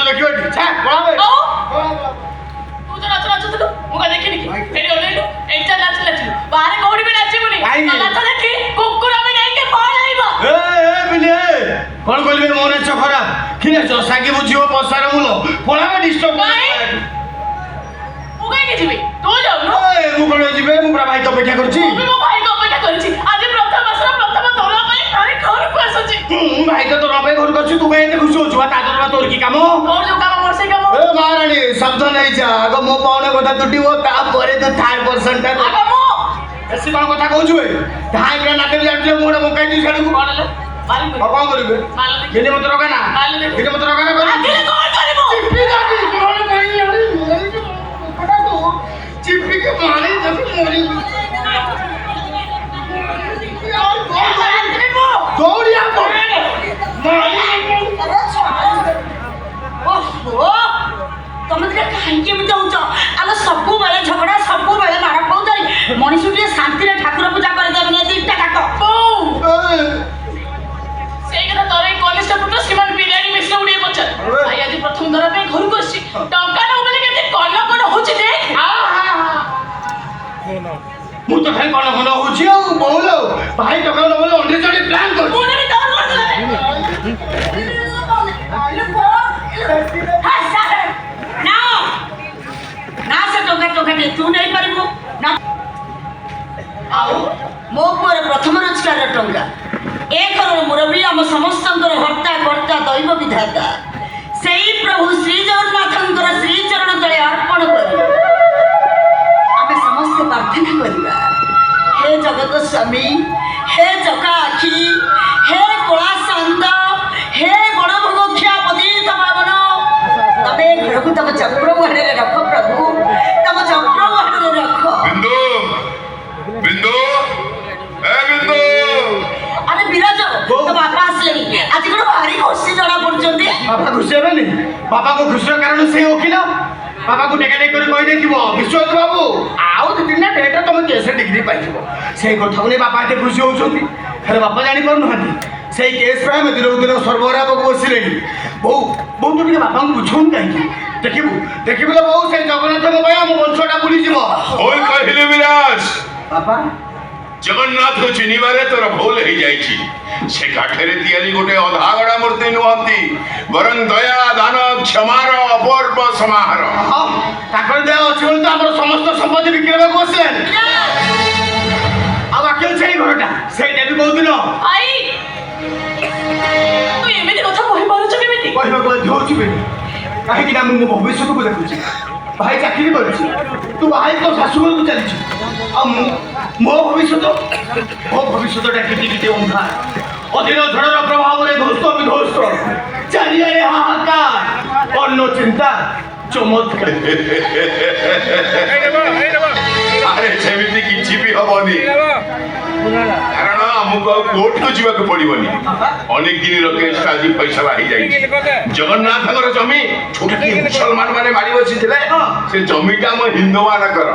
ଦେଖିବ ଏଠି ଛା ପଳାବେ ତୁ ତ ନାଚ ନାଚୁଥିଲୁ ମୁଁ କଣ ଦେଖିନି କି ଫେରି ଓଲେଇଲୁ ଏଇଟା ନାଚ ନାଚିଲୁ ବାହାରେ କୋଉଠି ବି ନାଚିବୁନି ନାଚ ଦେଖି କୁକୁର ବି ନେଇକି ପଳାଇବ ଏ ବିଲେ କଣ କହିବେ ମୋ ନାଚ ଖରାପ କି ନାଚ ସାଗି ବୁଝିବ ପସାର ମୂଳ ପଳାବେ ଡିଷ୍ଟର୍ବ ମୁଁ କାହିଁକି ଯିବି ତୁ ଯାଉନୁ ମୁଁ କଣ ଯିବେ ମୁଁ ପୁରା ଭାଇ ଅପେକ୍ଷା କରୁଛି ମୁଁ ମୋ ଭାଇକୁ ଅପେକ୍ଷା କରିଛି ଆଜି ପ୍ରଥମ ମାସର ପ୍ରଥମ ଦୋଳ ପାଇଁ ଭାଇ ଘରକୁ ଆସୁଛି ଭାଇ ତ ତୋର ପାଇଁ ଘରକୁ ଆସୁଛି ତୁ କାଇଁ ଏତେ ଖୁସି ହଉଛୁ ତା ଦ୍ୱାରା ତୋର କି କାମ ମୋର ଯୋଉ କାମ ମୋର ସେଇ କାମ ଏ ମହାରାଣୀ ସାବଧାନ ହେଇଯା ଆଗ ମୋ ପାଉଣା କଥା ତୁଟିବ ତାପରେ ତ ଥାର୍ଡ ପର୍ସନଟା ଆଗ ମୁଁ ବେଶୀ କଣ କଥା କହୁଛୁ ଏ ଧାଇ ପୁରା ନାଟକ ଜାଣିଛୁ ମୁଁ ଗୋଟେ ମକାଇ ଦେଇ ଛାଡକୁ କଣ ହେଲେ ମାରିବୁ କଣ କରିବେ ଗିନି ମତ ରଗାନା ଗିନି ମତ ରଗାନା କରି ଆଗରେ କଣ କରିବୁ ଚିପି ଯାବି କଣ କହି ଆଣି ଚିପି के मारे जब मोरी दौड़ी आपो ओहो तमे काहींके एमती होउछ आलो सब बेले झगड़ा सब बेले मार खाउतरी मनीषुटिए शांति रे ठाकुर पूजा कर देबे ने दिटा काक सेई कथा तोरे कनिष्ठ पुत्र श्रीमान बिरयानी मिश्र उडे पछर भाई आज प्रथम दर पे घर को आसी टंका न बोले केते कन कन होछ देख ମୁଁ ତ ଖାଲି କଣ କଣ ହଉଛି ଆଉ ବହୁଲ ଭାଇ ଟଙ୍କା ନ ବୋଲେ ଅନ୍ୟ ଜଣେ ପ୍ଲାନ୍ କରୁଛି ମୁଁ ବି ତୋର ନା ସେ ଟଙ୍କା ଦେ ତୁ ନେଇ ପାରିବୁ ନା ଆଉ ମୋ ପୁଅର ପ୍ରଥମ ରୋଜଗାର ଟଙ୍କା ଏ ଘରର ମୁରବୀ ଆମ ସମସ୍ତଙ୍କର ହର୍ତ୍ତା କର୍ତ୍ତା ଦୈବ ବିଧାତା ସେଇ ପ୍ରଭୁ ଶ୍ରୀ ଜଗନ୍ନାଥଙ୍କର ଶ୍ରୀଚରଣ ତଳେ ଅର୍ପଣ କରି ଆମେ ସମସ୍ତେ ପ୍ରାର୍ଥନା କରିବା हे जगत स्वामी हे जका आखि हे कला शांत हे गणभोग्या पतित पावन तबे घर को तब चक्र वाहने रख प्रभु तब चक्र वाहने रख बिंदु बिंदु ए बिंदु अरे विराज तो बापा आसले आज कोन भारी खुशी जणा पड़चंदी बापा खुशी हेबेनी बापा को खुशी कारण से वकील बाबा को टेका टेक कर कहि देथिबो विश्वास बाबू आउ दिन ना डेट तुम केस डिग्री पाइथिबो सेही कथा को बापा एते खुशी होउछंती खरे बापा जानि पारु नहंती सेही केस पे हम दिन दिन सर्वरा को बसिले बहु बहु तो बापा को बुझौन काहे देखिबु बहु से जगन्नाथ को हम वंशटा बुली जीवो ओय कहिले विराज बापा जगन्नाथ को चिनिबारे तोर भूल हो जाइछि से काठरे तियारी गोटे अधागड़ा मूर्ति नुहंती बरं दया दान क्षमार अपर्व समाहार ताकर दया अछि बोल तो हमर समस्त संपत्ति बिक्री को बसलेन आ बाकी छै घरटा सेटा भी बहुत दिन आई तू एमिति कथा कहि पारुछ केमिति कहबा को होछि बे काहे कि हम मो भविष्य को देखुछि भाई चाकरी करछि तू भाई को सासु को चलिछि आ मो भविष्य तो किति किति अंधार अधीन झड़र प्रभाव रे ध्वस्त विध्वस्त चारियारे हाहाकार अन्य चिंता चमत्कार अरे सेमिति किछि भी हबनी कारण हमको कोर्ट को जीवा को पड़िबनी अनेक दिन केस आज फैसला हो जाई जगन्नाथ जमी छोटा मुसलमान माने मारी बसिथिले से जमीटा हम हिंदू मानकर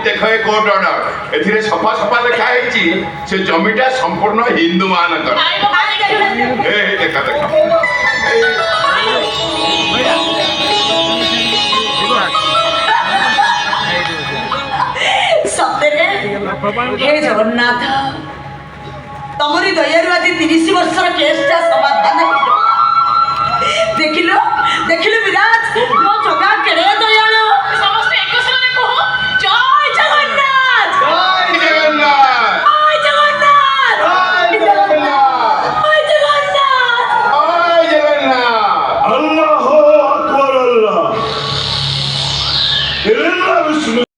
देख ए कोर्ट ऑर्डर एथिरे सफा सफा लिखा हैछि से जमीटा संपूर्ण हिंदू मानकर ए देखा सतेरे हे जगन्नाथ तमरी दयारु आज 30 वर्षर केसटा समाधान देखिलो विराज